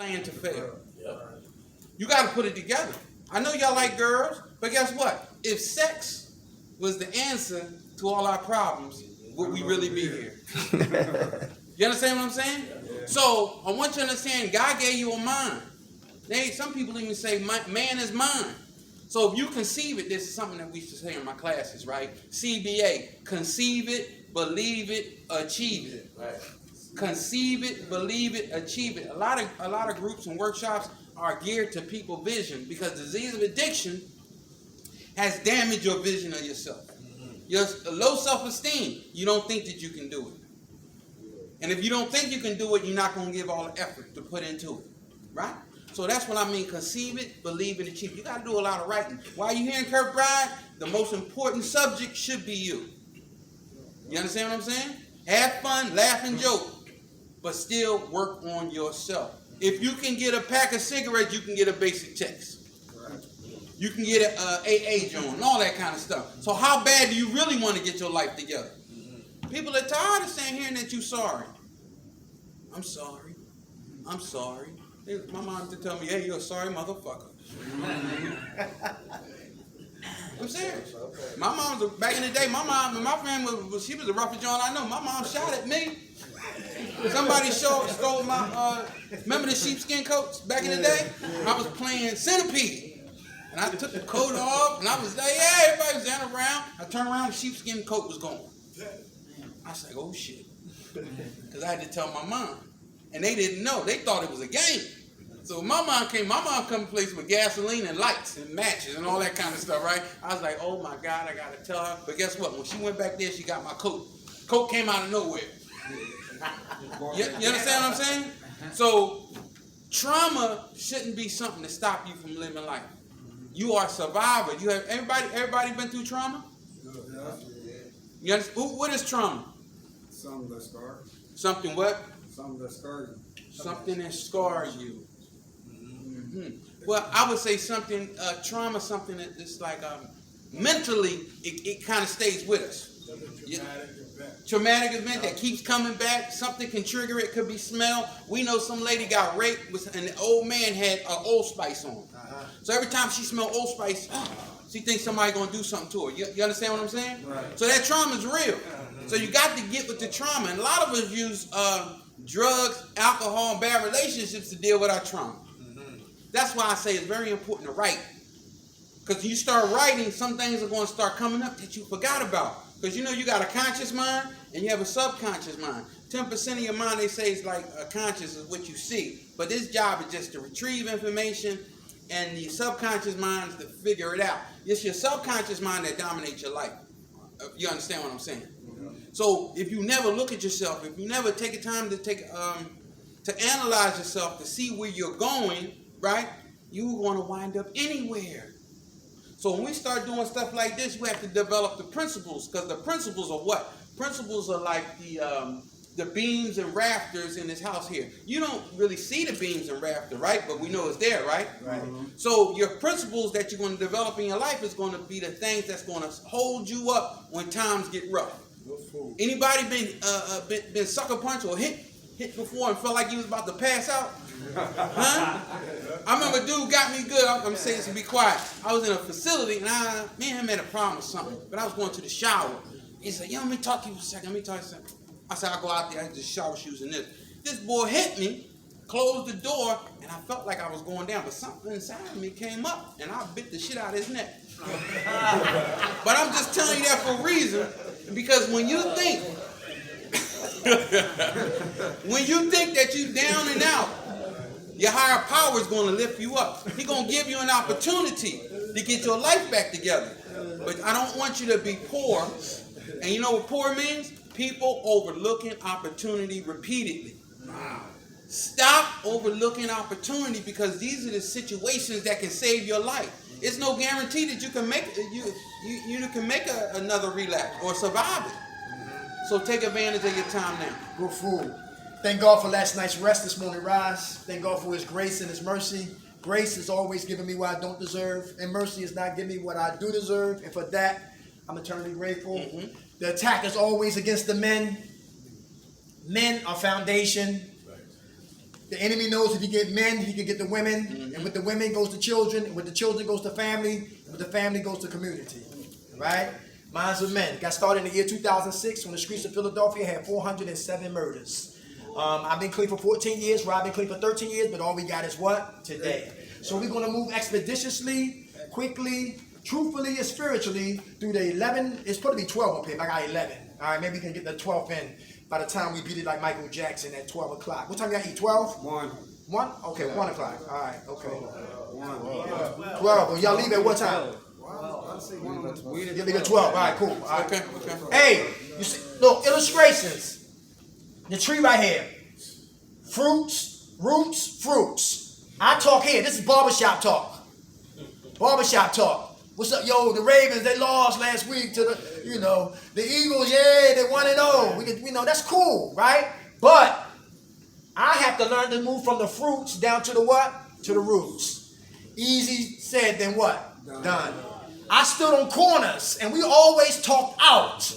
plan to fail. You got to put it together. I know y'all like girls, but guess what? If sex was the answer to all our problems, would we really be here? You understand what I'm saying? So I want you to understand, God gave you a mind. Some people even say, man is mine. So if you conceive it, this is something that we used to say in my classes, right? CBA, conceive it, believe it, achieve it. Right. Conceive it, believe it, achieve it. A lot of groups and workshops are geared to people vision, because disease of addiction has damaged your vision of yourself. Your low self-esteem, you don't think that you can do it. And if you don't think you can do it, you're not going to give all the effort to put into it. Right? So that's what I mean. Conceive it, believe it, achieve it. You got to do a lot of writing. While you're here in Kirkbride, the most important subject should be you. You understand what I'm saying? Have fun, laugh, and joke, but still work on yourself. If you can get a pack of cigarettes, you can get a basic text. You can get an AA joint and all that kind of stuff. So how bad do you really want to get your life together? People are tired of saying, hearing that you're sorry. I'm sorry. I'm sorry. My mom used to tell me, hey, you're a sorry motherfucker. I'm serious. My mom was, back in the day, my mom and my family, she was the roughest joint I know. My mom shot at me. Somebody stole my, remember the sheepskin coats back in the day? I was playing Centipede. And I took the coat off, and I was like, yeah, everybody was down around. I turned around, the sheepskin coat was gone. I was like, oh, shit. Because I had to tell my mom. And they didn't know. They thought it was a game. So my mom come to place with gasoline and lights and matches and all that kind of stuff, right? I was like, oh, my God, I got to tell her. But guess what? When she went back there, she got my coat. Coat came out of nowhere. You understand what I'm saying? So trauma shouldn't be something to stop you from living life. You are a survivor. You have everybody been through trauma? You understand? What is trauma? Something that scars. Something what? Something that scars you. Something that scars you. Mm-hmm. Well, I would say something, trauma, something that is like mentally, it kind of stays with us. Traumatic event that keeps coming back. Something can trigger it. Could be smell. We know some lady got raped and the old man had Old Spice on. So every time she smelled Old Spice, she thinks somebody's going to do something to her. You understand what I'm saying? Right. So that trauma is real. So you got to get with the trauma. And a lot of us use drugs, alcohol, and bad relationships to deal with our trauma. That's why I say it's very important to write. Because you start writing, some things are going to start coming up that you forgot about. Because you know you got a conscious mind and you have a subconscious mind. 10% of your mind, they say, is like a conscious is what you see. But this job is just to retrieve information, and the subconscious mind is to figure it out. It's your subconscious mind that dominates your life. You understand what I'm saying? So if you never look at yourself, if you never take a time to analyze yourself, to see where you're going, right, you're going to wind up anywhere. So when we start doing stuff like this, we have to develop the principles, because the principles are what? Principles are like the beams and rafters in this house here. You don't really see the beams and rafters, right? But we know it's there, right? Right. So your principles that you're going to develop in your life is going to be the things that's going to hold you up when times get rough. Anybody been sucker punched or hit before and felt like you was about to pass out? Huh? I remember a dude got me good. I'm saying this to be quiet. I was in a facility and me and him had a problem with something, but I was going to the shower. He said, let me talk to you for a second. I said, I'll go out there. I just shower shoes and this. This boy hit me, closed the door, and I felt like I was going down, but something inside of me came up, and I bit the shit out of his neck. But I'm just telling you that for a reason, because when you think that you're down and out, your higher power is going to lift you up. He's going to give you an opportunity to get your life back together. But I don't want you to be poor. And you know what poor means? People overlooking opportunity repeatedly. Stop overlooking opportunity, because these are the situations that can save your life. It's no guarantee that you can make another relapse or survive it. So take advantage of your time now. Good food. Thank God for last night's rest, this morning rise. Thank God for His grace and His mercy. Grace is always giving me what I don't deserve, and mercy is not giving me what I do deserve. And for that, I'm eternally grateful. The attack is always against the men. Men are foundation. The enemy knows if he get men, he can get the women. And with the women goes the children. And with the children goes the family. And with the family goes the community. Right? Minds of Men. Got started in the year 2006 when the streets of Philadelphia had 407 murders. I've been clean for 14 years. Rob been clean for 13 years. But all we got is what? Today. So we're going to move expeditiously, quickly, truthfully, and spiritually through the 11. It's supposed to be 12 up here. But I got 11. All right, maybe we can get the 12th in by the time we beat it like Michael Jackson at 12 o'clock. What time you got to eat? 12? 1. 1? Okay, 1 o'clock. All right, okay. 1. 12. Well, y'all leave at what time? You leave at 12. All right, cool. All right. Okay. Hey, you see, look, illustrations. The tree right here. Fruits, roots, fruits. I talk here. This is barbershop talk. Barbershop talk. What's up, yo? The Ravens, they lost last week to the Eagles. Yeah, they 1-0. We know that's cool, right? But I have to learn to move from the fruits down to the what? To the roots. Easy said, then what? Done. I stood on corners, and we always talked out.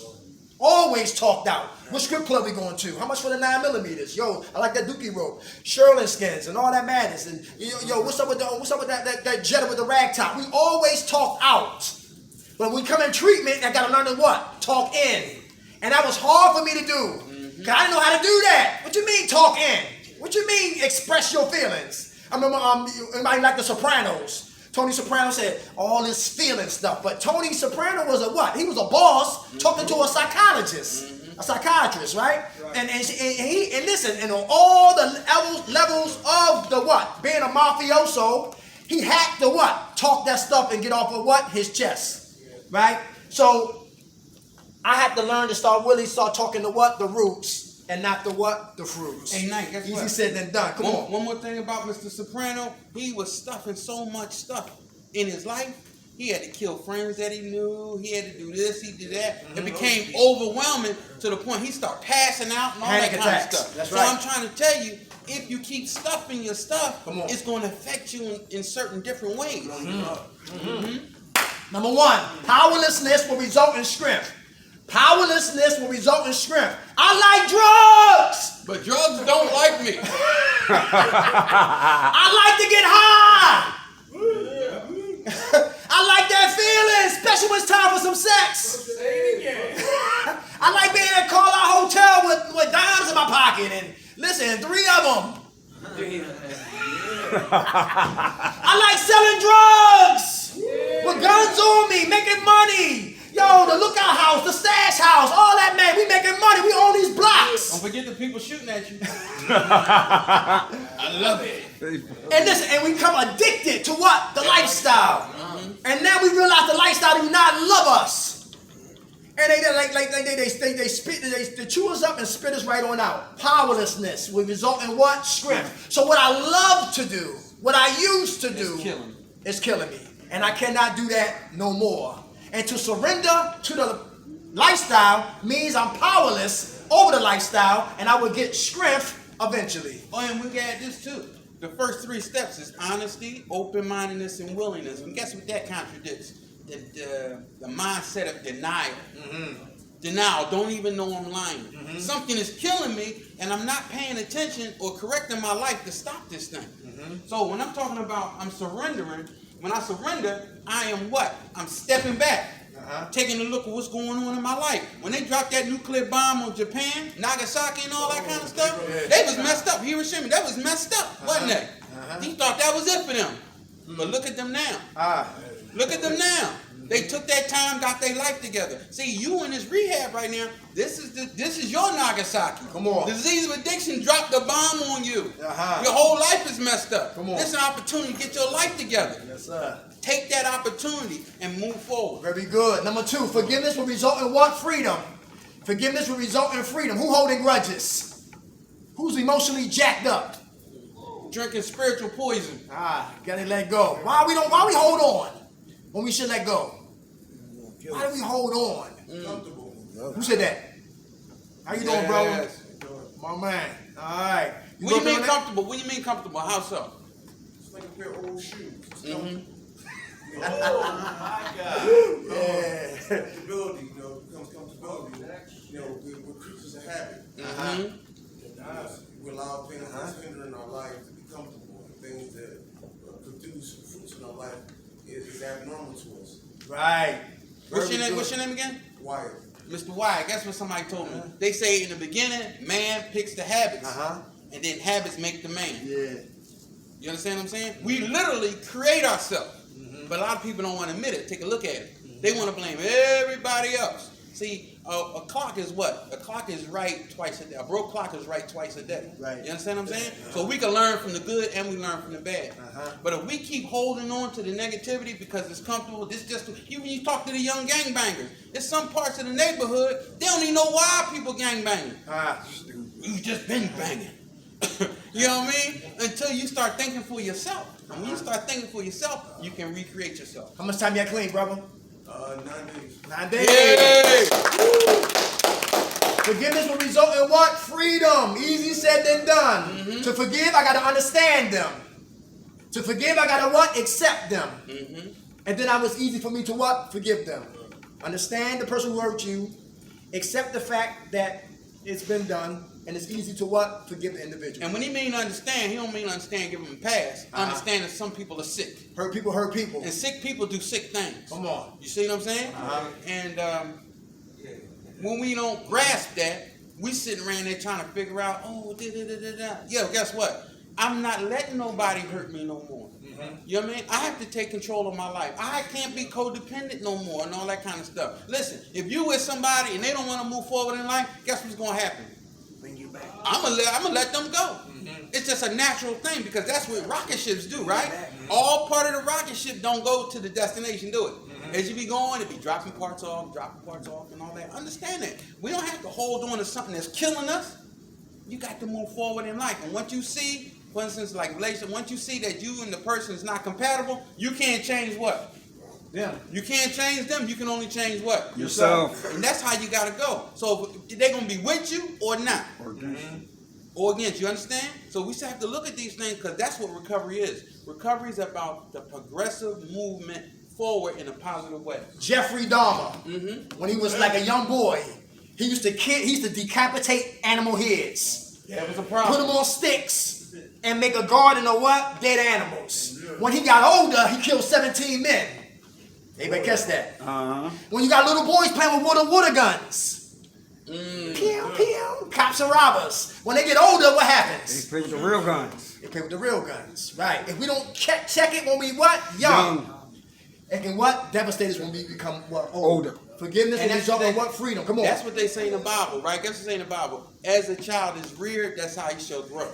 Always talked out. What strip club we going to? How much for the 9mm? Yo, I like that dookie rope. Sherlin skins and all that madness. And yo, what's up with that Jetta with the rag top? We always talk out. But when we come in treatment, I gotta learn to what? Talk in. And that was hard for me to do. Cause I didn't know how to do that. What you mean talk in? What you mean express your feelings? I remember anybody like the Sopranos. Tony Soprano said all this feeling stuff, but Tony Soprano was a what? He was a boss talking to a psychologist, a psychiatrist, right? And listen, and on all the levels of the what? Being a mafioso, he had to what? Talk that stuff and get off of what? His chest, right? So I had to learn to really start talking to what? The roots. And not the what? The fruits. Hey, Knight, guess what? Easy said than done. Come on. One more thing about Mr. Soprano. He was stuffing so much stuff in his life. He had to kill friends that he knew. He had to do this, he did that. It became overwhelming to the point he started passing out and all Panic that kind of attacks. stuff. That's so right. I'm trying to tell you, if you keep stuffing your stuff, it's going to affect you in certain different ways. Number 1, powerlessness will result in strength. Powerlessness will result in strength. I like drugs. But drugs don't like me. I like to get high. I like that feeling, especially when it's time for some sex. I like being at Carlisle Hotel with dimes in my pocket and listen, 3 of them. I like selling drugs with guns on me, making money. Yo, the lookout house, the stash house, all that, man. We making money. We own these blocks. Don't forget the people shooting at you. I love it. And listen, and we become addicted to what? The lifestyle. And now we realize the lifestyle do not love us. And they chew us up and spit us right on out. Powerlessness will result in what? Strength. So what I love to do, what I used to do, is killing me. And I cannot do that no more. And to surrender to the lifestyle means I'm powerless over the lifestyle, and I will get strength eventually. Oh, and we got this too. The first 3 steps is honesty, open-mindedness, and willingness. And guess what that contradicts? The mindset of denial. Denial, don't even know I'm lying. Something is killing me, and I'm not paying attention or correcting my life to stop this thing. So when I'm talking about I'm surrendering, when I surrender, I am what? I'm stepping back. Taking a look at what's going on in my life. When they dropped that nuclear bomb on Japan, Nagasaki and all that kind of stuff, they was messed up. Hiroshima, that was messed up, wasn't they? He thought that was it for them. But look at them now. Look at them now. They took that time, got their life together. See, you in this rehab right now, this is your Nagasaki. Come on. Disease of addiction dropped the bomb on you. Your whole life is messed up. Come on. This is an opportunity to get your life together. Yes, sir. Take that opportunity and move forward. Very good. Number 2, forgiveness will result in what? Freedom. Forgiveness will result in freedom. Who holding grudges? Who's emotionally jacked up? Drinking spiritual poison. Gotta let go. Why we hold on when we should let go? Why do we hold on? Who said that? How you doing, bro? My man. All right. What do you mean comfortable? What do you mean comfortable? How so? It's like a pair of old shoes. Oh my God! Comfortability, comes comfortability. We're creatures of habit. We allow things that's hindering our life to be comfortable, and things that produce fruits in our life is abnormal to us. Right. What's your Very name? good. What's your name again? Why? Mr. Wyatt. Guess what somebody told me? They say in the beginning, man picks the habits, and then habits make the man. Yeah. You understand what I'm saying? We literally create ourselves, but a lot of people don't want to admit it. Take a look at it. They want to blame everybody else. See, a clock is what? A clock is right twice a day. A broke clock is right twice a day. Right. You understand what I'm saying? So we can learn from the good and we learn from the bad. But if we keep holding on to the negativity because it's comfortable, this just when you talk to the young gangbangers, there's some parts of the neighborhood they don't even know why people gangbanging. You just been banging. You know what I mean? Until you start thinking for yourself. And when you start thinking for yourself, you can recreate yourself. How much time you got clean, brother? 9 days. 9 days. Yay! Forgiveness will result in what? Freedom. Easy said than done. To forgive, I got to understand them. To forgive, I got to what? Accept them. And then it was easy for me to what? Forgive them. Understand the person who hurt you. Accept the fact that it's been done. And it's easy to what? Forgive the individual. And when he mean understand, he don't mean understand, give him a pass. Understand that some people are sick. Hurt people hurt people. And sick people do sick things. Come on. You see what I'm saying? And when we don't grasp that, we sitting around there trying to figure out, Yo, guess what? I'm not letting nobody hurt me no more. You know what I mean? I have to take control of my life. I can't be codependent no more and all that kind of stuff. Listen, if you with somebody and they don't want to move forward in life, guess what's going to happen? Bring you back. I'm gonna let them go. It's just a natural thing because that's what rocket ships do, right? All part of the rocket ship don't go to the destination, do it. As you be going, it be dropping parts off, and all that. Understand that. We don't have to hold on to something that's killing us. You got to move forward in life. And once you see, for instance, like relation, once you see that you and the person is not compatible, you can't change what? Yeah. You can't change them. You can only change what? Yourself. And that's how you got to go. So they're going to be with you or not. Or against. You understand? So we have to look at these things because that's what recovery is. Recovery is about the progressive movement forward in a positive way. Jeffrey Dahmer, when he was like a young boy, he used to decapitate animal heads. Yeah, it was a Put problem. them on sticks and make a garden of what? Dead animals. When he got older, he killed 17 men. Anybody catch that? When you got little boys playing with water guns. Pew, pew. Cops and robbers. When they get older, what happens? They play with the real guns. They play with the real guns. Right. If we don't check it when we what? Young. It can what? Devastate us when we become what? Older. Forgiveness And and that's result what of what? Freedom. Come on. That's what they say in the Bible, right? Guess what they say in the Bible? As a child is reared, that's how he shall grow.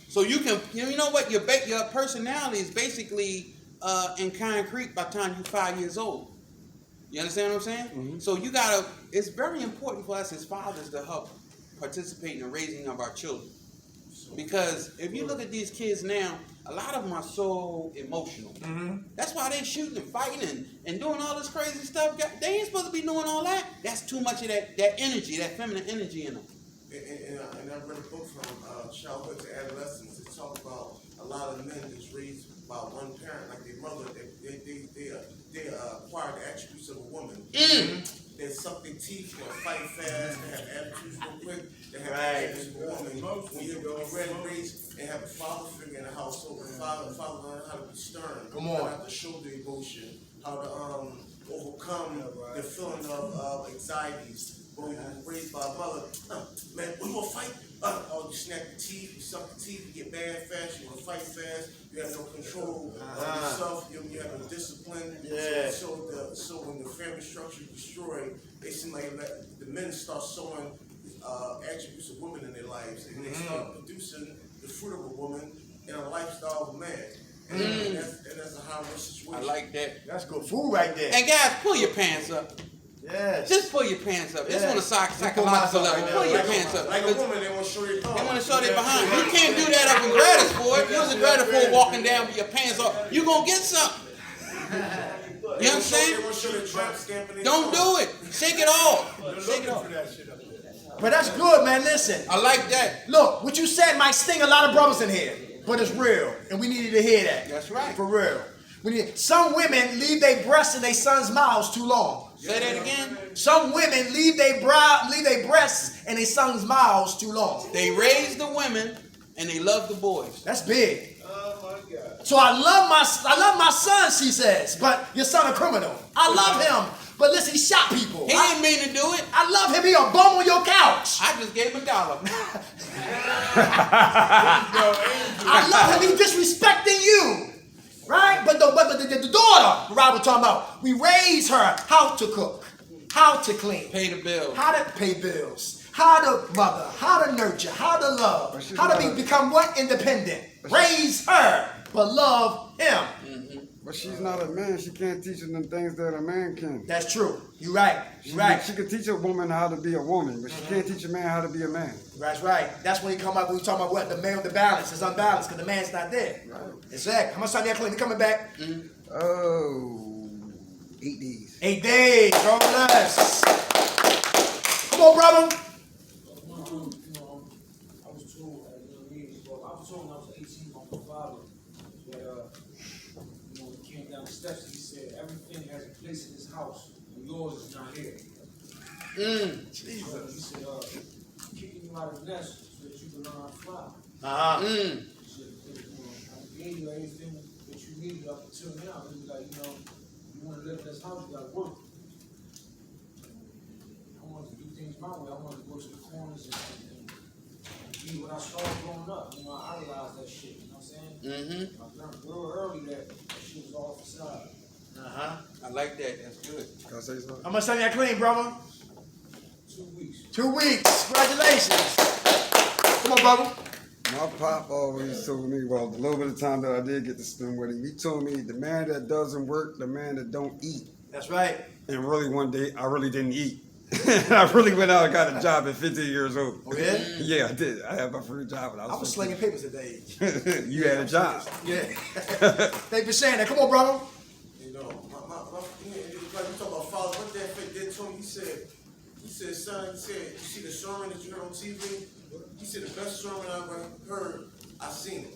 So you can, you know what? Your personality is basically in concrete by the time you're 5 years old. You understand what I'm saying? So you gotta. It's very important for us as fathers to help participate in the raising of our children. Because if you look at these kids now, a lot of them are so emotional. That's why they're shooting and fighting and doing all this crazy stuff. They ain't supposed to be doing all that. That's too much of that energy, that feminine energy in them. And I read a book from childhood to adolescence. It talked about a lot of men that's raised by one parent, like their mother. They acquire the attributes of a woman. They suck their teeth, they fight fast, they have attitudes real quick, they have attitudes of a woman. When you're red and raised and have a father figure in the household, the father learn how to be stern, how to show the emotion, how to overcome the feeling of anxieties. When you're raised by a mother, man, we gonna fight. You snap your teeth, you suck the teeth, you get mad fast, you wanna fight fast, you have no control of yourself, you have no discipline. So when the family structure is destroyed, they seem like the men start showing attributes of women in their lives, and they start producing the fruit of a woman in a lifestyle of a man. And that's a high-risk situation. I like that. That's good food right there. And guys, pull your pants up. Yes. Just pull your pants up. It's on a psychological myself level. right pull now. your pants up. Like a woman, they want to show their They want to show their behind. You can't do that up in Grattisford. You was in Grattisford walking down with your pants off. You gonna get something. You know what I'm saying? Don't do it. Shake it off. Shake it off. But that's good, man. Listen. I like that. Look, what you said might sting a lot of brothers in here, but it's real, and we needed to hear that. That's right. For real. Some women leave their breasts in their sons' mouths too long. Say that again. Some women leave their breasts and their sons' mouths too long. They raise the women and they love the boys. That's big. Oh my God. So I love my son, she says, but your son a criminal. I love him, but listen, he shot people. He didn't mean to do it. I love him. He a bum on your couch. I just gave him $1. I love him. He disrespecting you. Right? But the daughter, Rob was talking about, we raise her how to cook, how to clean, Pay the bill. how to pay bills, how to mother, how to nurture, how to love, how to become what? Independent. Raise her, but love him. But she's not a man. She can't teach her them things that a man can. That's true. You're right. You're right. She can teach a woman how to be a woman, but she can't teach a man how to be a man. That's right. That's when he come up. We talking about what the man, the balance is unbalanced because the man's not there. Right. Exactly. How much time you clean? You coming back? Oh, 8 days. 8 days. God bless. Come on, brother. I was told at a young age, well, I was told when I was 18 by my father that, when he came down the steps, he said, everything has a place in this house, and yours is not here. Jesus. He said, kicking you out of the nest so that you can learn how to fly. Uh-huh. He said, I gave you everything that you needed up until now. He was like, you want to live in this house, you got to work. I wanted to do things my way. I wanted to go to the corners and be what I started growing up. I realized that shit, you know what I'm saying? I learned real early that shit was all facade. Uh-huh. I like that. That's good. Can I say something? How much time you clean, brother? 2 weeks. 2 weeks. Congratulations. Come on, brother. My pop always told me, well, the little bit of time that I did get to spend with him, he told me the man that doesn't work, the man that don't eat. That's right. And really one day, I really didn't eat. I really went out and got a job at 15 years old. Oh, yeah? Yeah, I did. I had my first job when I I was 15. slinging papers at that age. You had a job. Yeah. Thank you for saying that. Come on, brother. You know, like you talk about father, what that fake did to him, he said, son, you see the sermon that you heard on TV? He said, the best sermon I ever heard, I seen it.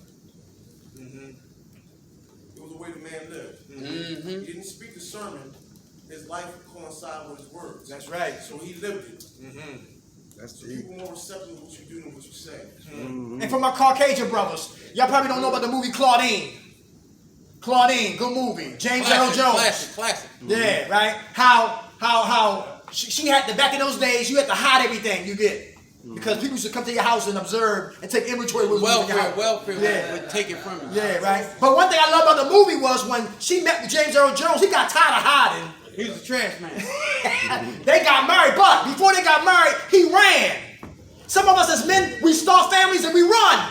It was the way the man lived. He didn't speak the sermon, his life coincided with his words. That's right. So he lived it. That's So the people more receptive to what you do than what you say. And for my Caucasian brothers, y'all probably don't know about the movie Claudine. Claudine, good movie. James Earl Jones. Classic. Yeah, right. How she had to, back in those days, you had to hide everything you get. Because people used to come to your house and observe and take inventory with Welfare Yeah. would take it from you. Yeah, right. But one thing I love about the movie was when she met with James Earl Jones, he got tired of hiding. He was a trash man. They got married, but before they got married, he ran. Some of us as men, we start families and we run.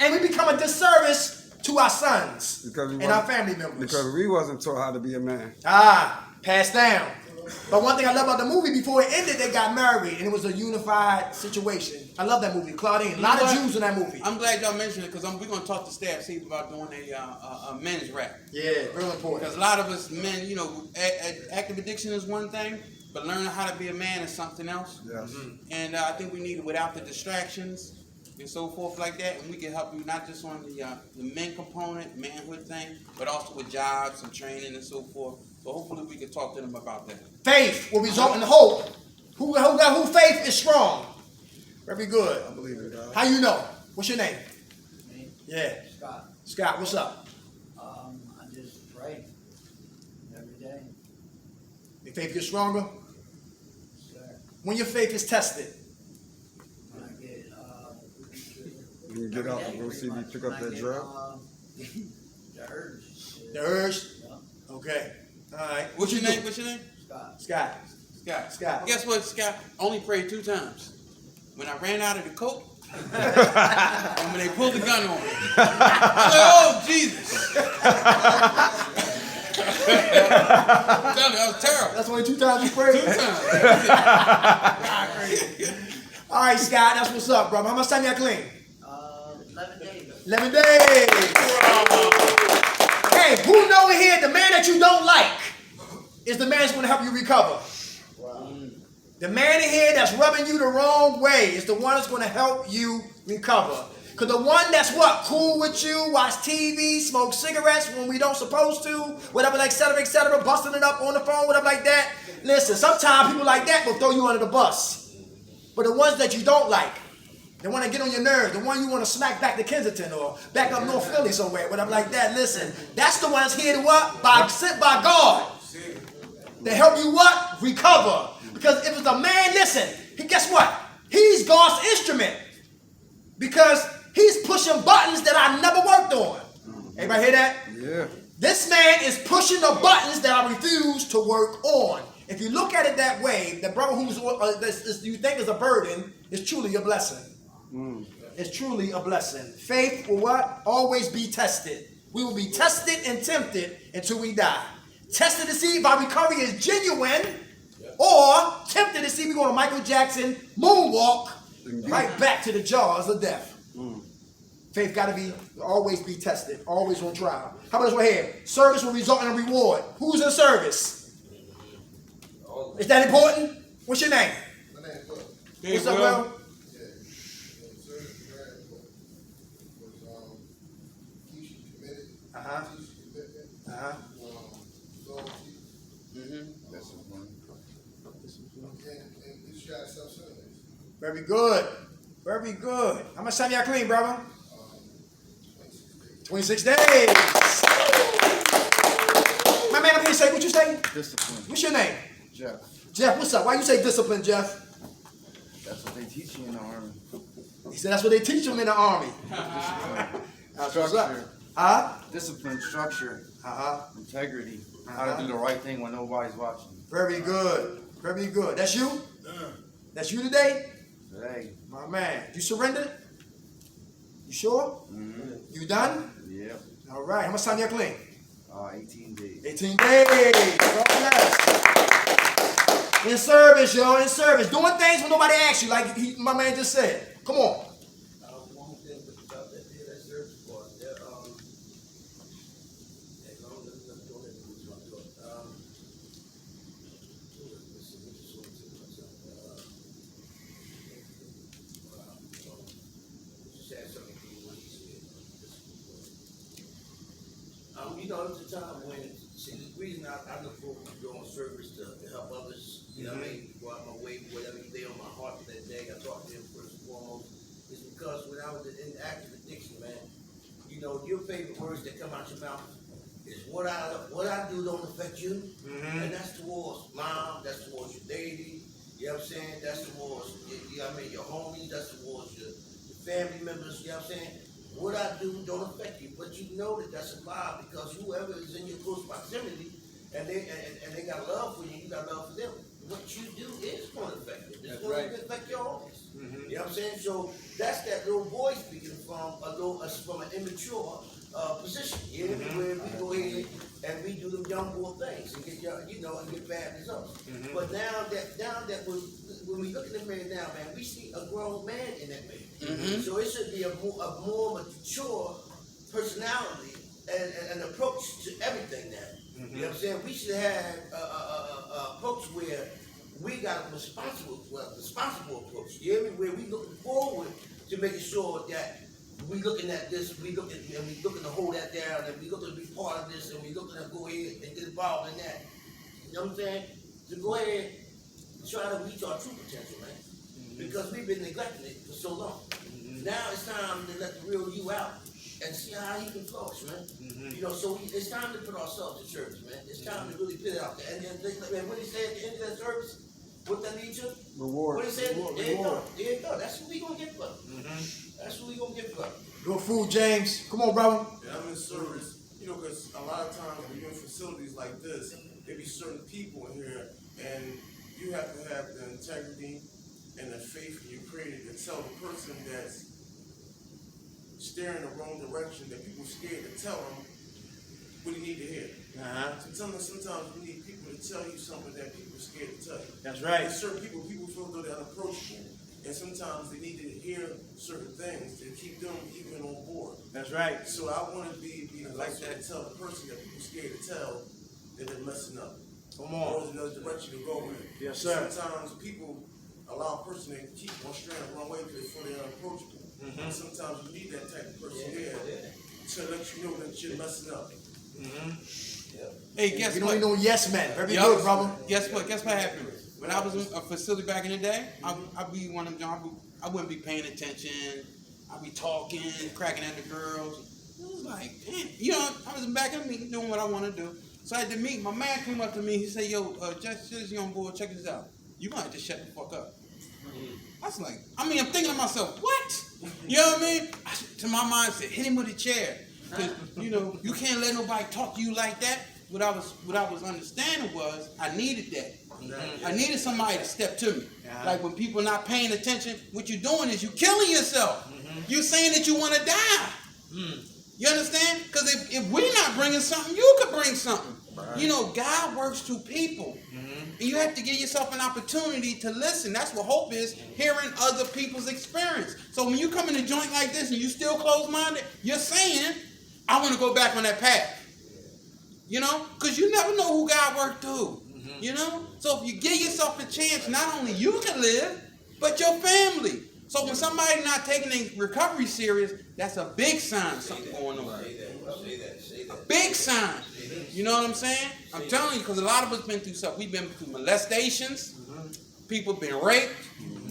And we become a disservice to our sons and our family members. Because we wasn't taught how to be a man. Passed down. But one thing I love about the movie, before it ended, they got married, and it was a unified situation. I love that movie, Claudine. A lot of Jews in that movie. I'm glad y'all mentioned it because we're going to talk to staff, see about doing a men's rap. Yeah, real important. Because a lot of us men, active addiction is one thing, but learning how to be a man is something else. Yes. And I think we need it without the distractions and so forth like that. And we can help you not just on the men component, manhood thing, but also with jobs and training and so forth. So hopefully we can talk to them about that. Faith will result in hope. Who faith is strong. Very good. I believe in God. How you know? What's your name? Me, Yeah. Scott. Scott, what's up? I just pray every day. Your faith gets stronger? Sir, When your faith is tested. when I get When you get up and go see me pick up that drug. the urge. The urge? Yeah, Okay. All right. What's your you name? do? What's your name? Scott. Scott. Scott. Guess what, Scott? Only prayed 2 times. When I ran out of the coke, and when they pulled the gun on me. I'm like, oh, Jesus. I'm telling you, that was terrible. That's only 2 times you prayed? 2 times. All right, Scott. That's what's up, brother. How much time you got clean? 11 days. 11 days. Hey, who know in here the man that you don't like is the man that's going to help you recover? Wow. The man in here that's rubbing you the wrong way is the one that's going to help you recover. Because the one that's what? Cool with you, watch TV, smoke cigarettes when we don't supposed to, whatever, like, et cetera, busting it up on the phone, whatever like that. Listen, sometimes people like that will throw you under the bus. But the ones that you don't like, they want to get on your nerves, the one you want to smack back to Kensington or back up North Philly somewhere, whatever like that. Listen, that's the ones here to what? Sent by God. To help you what? Recover. Because if it's a man, listen, guess what? He's God's instrument. Because he's pushing buttons that I never worked on. Everybody hear that? Yeah. This man is pushing the buttons that I refuse to work on. If you look at it that way, the brother who's you think is a burden is truly a blessing. It's truly a blessing. Faith will what? Always be tested. We will be tested and tempted until we die. Tested to see if our recovery is genuine, or tempted to see if we go to Michael Jackson moonwalk right back to the jaws of death. Faith got to be always be tested, always on trial. How about this right here? Service will result in a reward. Who's in service? Is that important? What's your name? My name is Will. What's up, Will? Yeah. Service is very important. Because keeps you committed. Keeps you commitment. Loyalty. That's one. And you got self-centeredness. Very good. Very good. How much time y'all clean, brother? 26 days. My man up here say, what you say? Discipline. What's your name? Jeff. Jeff, what's up? Why you say discipline, Jeff? That's what they teach you in the Army. He said that's what they teach them in the Army. That's what's up. Structure. Huh? Discipline, structure, Uh-huh. integrity. How to do the right thing when nobody's watching. Very good. Very good. That's you? That's you today? Today. My man. You surrendered? You sure? You done? Yep. All right. How much time you clean? 18 days. 18 days. God bless. In service, yo. In service. Doing things when nobody asks you, like my man just said. Come on. One thing about that there, that service part, that, you know, it's a time when, see, the reason I look forward to doing service to help others, you know what I mean, go out my way, whatever you lay on my heart for that day, I talk to them first and foremost, is because when I was in active addiction, man, you know, your favorite words that come out your mouth is what I do don't affect you, and that's towards mom, that's towards your lady, you know what I'm saying, that's towards, you know what I mean, your homies, that's towards your family members, you know what I'm saying. What I do don't affect you, but you know that that's a lie because whoever is in your close proximity and they got love for you, you got love for them. What you do is going to affect them. It's going to affect your homies. You know what I'm saying? So that's that little boy speaking from an immature position. Yeah, where we go ahead and we do them young boy things and get and get bad results. But now that when we look at the man now, man, we see a grown man in that man. So it should be a more mature personality and approach to everything now. You know what I'm saying? We should have a approach where we got a responsible approach. You hear me? Where we looking forward to making sure that we looking at this, we looking to hold that down, and we looking to be part of this, and we looking to go ahead and get involved in that. You know what I'm saying? To go ahead and try to reach our true potential, man. Because we've been neglecting it for so long. Now it's time to let the real you out and see how he can flourish, man. You know, so it's time to put ourselves in service, man. It's time to really put it out there. And then what he said at the end of that service, what that leads you? Reward. What he said? There you go. There you go. That's what we gonna get for. That's what we gonna get for. Good food, James. Come on, brother. Yeah, I'm in service, you know, because a lot of times when you're in facilities like this, there be certain people in here, and you have to have the integrity and the faith you created to tell the person that's steering the wrong direction that people scared to tell them what you need to hear. Sometimes we need people to tell you something that people are scared to tell you. That's right. And certain people feel though they're unapproachable, and sometimes they need to hear certain things to keep them even on board. That's right. So I want to be like that, tell the person that people scared to tell that they're messing up. Come on. There's another direction to go in. Yes, sir. Sometimes people allow a person to keep on straying the wrong way because they feel they're unapproachable. And sometimes you need that type of person there to let you know that you're messing up. Hey, guess We what? don't need no yes men. Very Yup. good, brother. Guess what? Guess what happened? When I was in a facility back in the day, I'd be one of them jobs. I wouldn't be paying attention. I'd be talking, cracking at the girls. It was like, damn. You know, I was back in the meeting doing what I want to do. So at the meeting, my man came up to me. He said, "Yo, just young boy, check this out. You gonna have to shut the fuck up." I was like, I'm thinking to myself, what? You know what I mean? To my mind, I said, hit him with a chair. Because, you know, you can't let nobody talk to you like that. What I was understanding was I needed that. I needed somebody to step to me. Like when people not paying attention, what you're doing is you killing yourself. You're saying that you want to die. You understand? Because if we're not bringing something, you could bring something. Right. You know, God works through people. And you have to give yourself an opportunity to listen. That's what hope is, hearing other people's experience. So when you come in a joint like this and you still closed-minded, you're saying, I want to go back on that path. You know? Because you never know who God worked through. You know? So if you give yourself a chance, not only you can live, but your family. So when somebody's not taking their recovery serious, that's a big sign of something going on. A big sign. You know what I'm saying? I'm telling you, because a lot of us been through stuff. We've been through molestations. People been raped.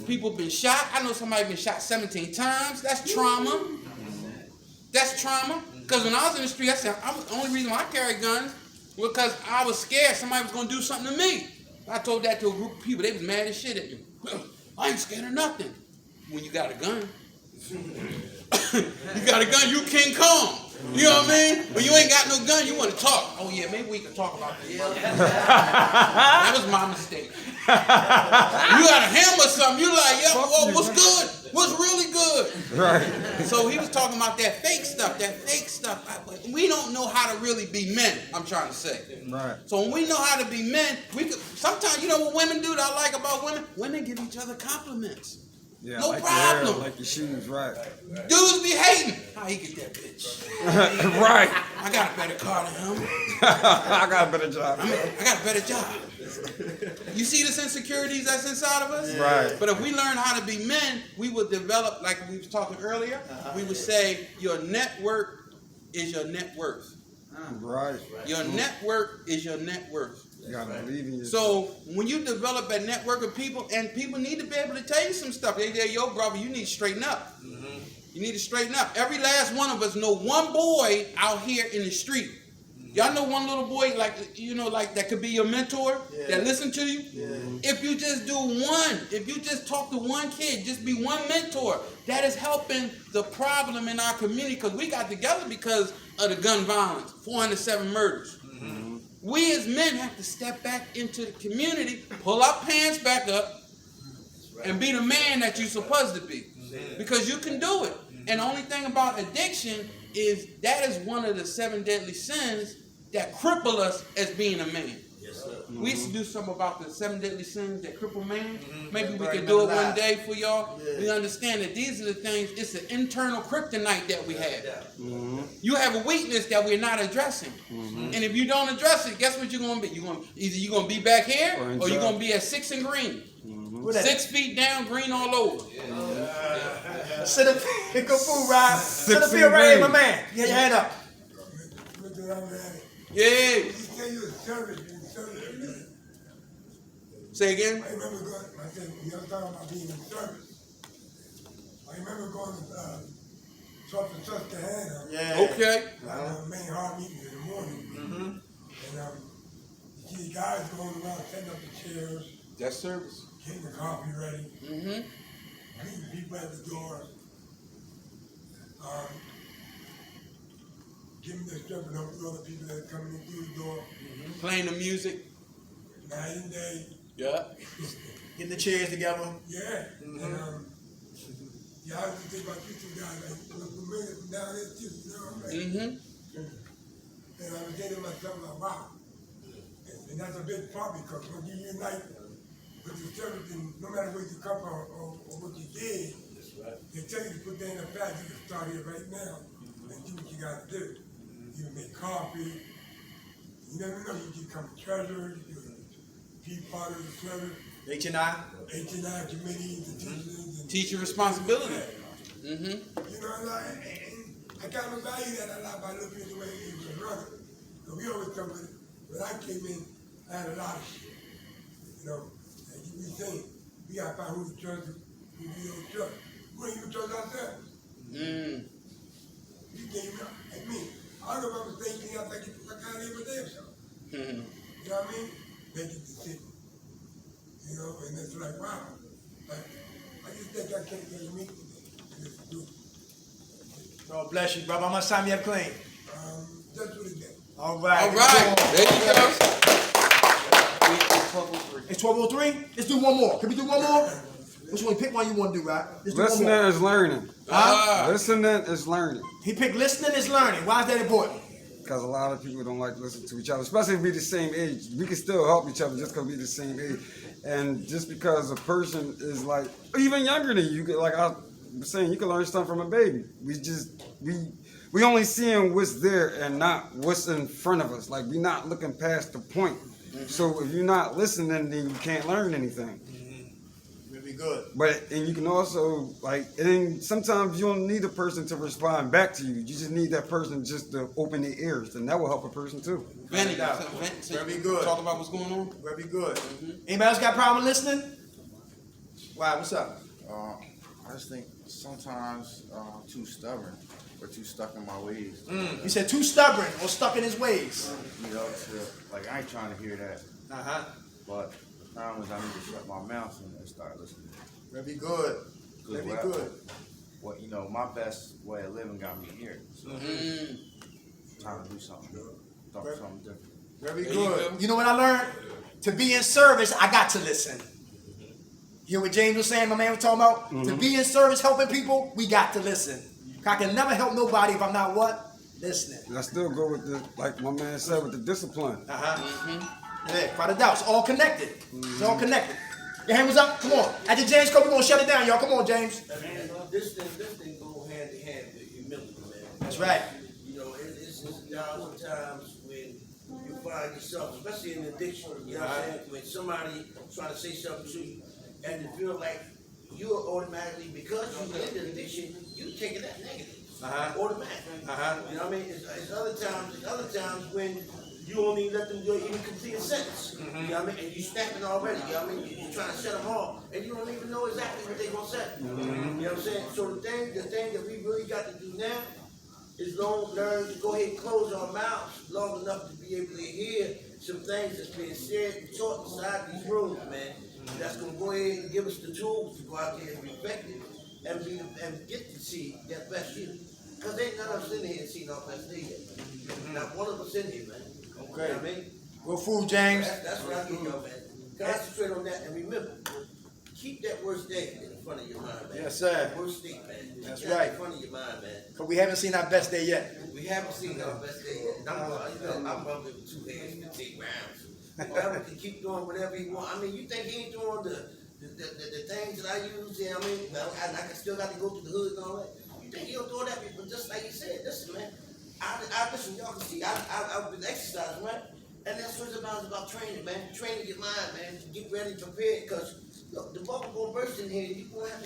People been shot. I know somebody been shot 17 times. That's trauma. That's trauma. Because when I was in the street, I said, the only reason why I carried guns was because I was scared somebody was going to do something to me. I told that to a group of people. They was mad as shit at me. I ain't scared of nothing. When you got a gun. You got a gun, you King Kong. You know what I mean? When you ain't got no gun, you want to talk. Oh yeah, maybe we can talk about this. That was my mistake. You got a hammer or something, you like, yeah, whoa, what's good? What's really good? Right. So he was talking about that fake stuff. We don't know how to really be men, I'm trying to say. Right. So when we know how to be men, we could sometimes, you know what women do that I like about women? Women give each other compliments. Yeah, No like problem. Your hair, like your shoes, right. Dudes be hating. How he get that bitch? Right. I got a better car than him. I got a better job. I got a better job. You see this insecurities that's inside of us? Right. But if we learn how to be men, we will develop, like we was talking earlier, we would say your network is your net worth. Right. Your network is your net worth. You gotta believe in yourself. So when you develop a network of people, and people need to be able to tell you some stuff. They say, yo, brother, you need to straighten up. You need to straighten up. Every last one of us know one boy out here in the street. Y'all know one little boy, like, you know, like that could be your mentor, that listen to you? If you just do one, if you just talk to one kid, just be one mentor, that is helping the problem in our community, because we got together because of the gun violence, 407 murders. We as men have to step back into the community, pull our pants back up, and be the man that you're supposed to be. Because you can do it. And the only thing about addiction is that is one of the 7 deadly sins that cripple us as being a man. We used to do something about the 7 deadly sins that cripple man. Maybe we could do it one day for y'all. We understand that these are the things, it's an internal kryptonite that we have. You have a weakness that we're not addressing. And if you don't address it, guess what you're going to be? Either you're going to be back here or you're going to be at 6 and green. 6 feet down, green all over. Sit up, go food, Rob. Sit up here right here, my man. Get your hand up. Yeah. Say again? I remember going, I said, you know, talking about being in service. I remember going to talk to Susquehanna. Okay. Main hall meetings in the morning. And you see guys going around setting up the chairs, That's service. getting the coffee ready, greeting people at the door, giving their stuff and helping other people that are coming in through the door. Playing the music. Night and day. Yeah. Getting the chairs together. Yeah. And, I used to think about you two guys, like, familiar from down there too, you know what I'm saying? And I was thinking to myself, like, wow. And that's a big problem, because when you unite with the service, and no matter where you come from or what you did, they tell you to put that in a bag, you can start here right now and do what you got to do. You can make coffee. You never know, you can become a treasurer, you can be part of the service. H&I. H&I committees, the teachers. Teacher responsibility. You know, and I kind of value that a lot by looking at the way he was running. So we always come with it. When I came in, I had a lot of shit. You know, and you be saying, we gotta find who to trust and who we don't trust. We don't even trust ourselves. You can't even, like me, I don't know if I'm mistaken, I think I can't live with them, so. You know what I mean? Make a decision. You know, and it's like, wow. Like, I just think I can't get a meet today. And it's good. God bless you, brother. How much time you have clean? Just for the day. All right. All right. There you go. It's 12:03. Let's do one more. Can we do one more? Which one? Pick one you want to do, right? Let's do one Listening more. is learning. Ah. Listening is learning. He picked listening is learning. Why is that important? Because a lot of people don't like to listen to each other, especially if we the same age. We can still help each other just because we the same age. And just because a person is like, even younger than you, like I was saying, you can learn stuff from a baby. We only seeing what's there and not what's in front of us. Like, we're not looking past the point. So if you're not listening, then you can't learn anything. Really good. And you can also, like, and sometimes you don't need a person to respond back to you. You just need that person just to open their ears, and that will help a person too. Vanny, Very good. Talk about what's going on. Very good. Anybody else got a problem with listening? Wow, what's up? I just think sometimes I'm too stubborn or too stuck in my ways. You said too stubborn or stuck in his ways. You know, like I ain't trying to hear that. But the time is I need to shut my mouth and start listening. Very good. Very good. What you know, my best way of living got me here. So time to do something different. Very There good. you You, go. know what I learned? To be in service, I got to listen. You hear what James was saying, my man was talking about? To be in service, helping people, we got to listen. I can never help nobody if I'm not what? Listening. And I still go with the, like my man said, with the discipline. Yeah, without a doubt. It's all connected. It's all connected. Your hand was up? Come on. After James come, we're going to shut it down, y'all. Come on, James. Man, this thing go hand in hand with humility, man. That's right. You know, it's times when you find yourself, especially in addiction, you know what I'm saying? When somebody trying to say something to you, and you feel like you're automatically, because you're in the addiction, you taking that negative. Automatically. You know what I mean? It's other times when you don't even let them even complete a sentence. You know what I mean? And you snapping already. You know what I mean? You're trying to shut them off, and you don't even know exactly what they're gonna say. You know what I'm saying? So the thing that we really got to do now is learn to go ahead and close our mouths long enough to be able to hear some things that's being said and taught inside these rooms, man. That's gonna go ahead and give us the tools to go out there and respect it and get to see that best you. Because ain't none of us in here seen our best day yet. Not one of us in here, man. Okay. You know what I mean? Good food, James. That's what I need, y'all, man. Concentrate on that and remember, keep that worst day in front of your mind, man. Yes, sir. Worst day, man. That's Keep that right. in front of your mind, man. But we haven't seen our best day yet. We haven't seen our best day yet. I'm rubbing with 2 hands to take rounds. Whatever can keep doing whatever he want. I mean, you think he ain't doing the things that I use? You know what I mean? I can still got to go through the hood and all that. You think he'll do that? But just like you said, listen, man. I listen. Y'all can see. I've been exercising, right? And that's what it's about. It's about training, man. Training your mind, man. To get ready, prepared. Because the bubble gonna burst in here. You gonna have to